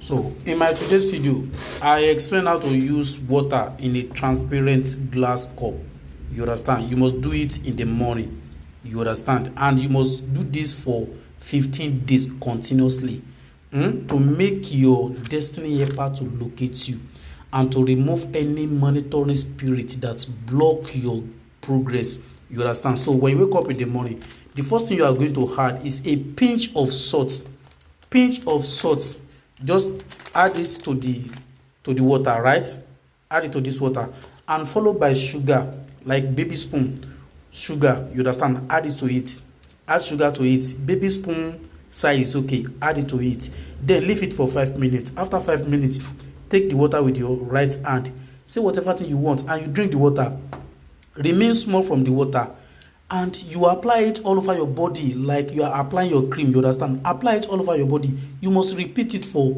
So in my today's video, I explain how to use water in a transparent glass cup. You understand? You must do it in the morning. You understand? And you must do this for 15 days continuously to make your destiny helper to locate you and to remove any monitoring spirit that block your progress. You understand? So when you wake up in the morning, the first thing you are going to add is a pinch of salt. Pinch of salt. Just add it to the water, right? Add it to this water and followed by sugar, like baby spoon sugar. You understand? Add it to it. Add sugar to it. Baby spoon size is okay. Add it to it. Then leave it for 5 minutes. After 5 minutes, take the water with your right hand. Say whatever thing you want and you drink the water. Remain small from the water and you apply it all over your body like you are applying your cream. You understand? Apply it all over your body. You must repeat it for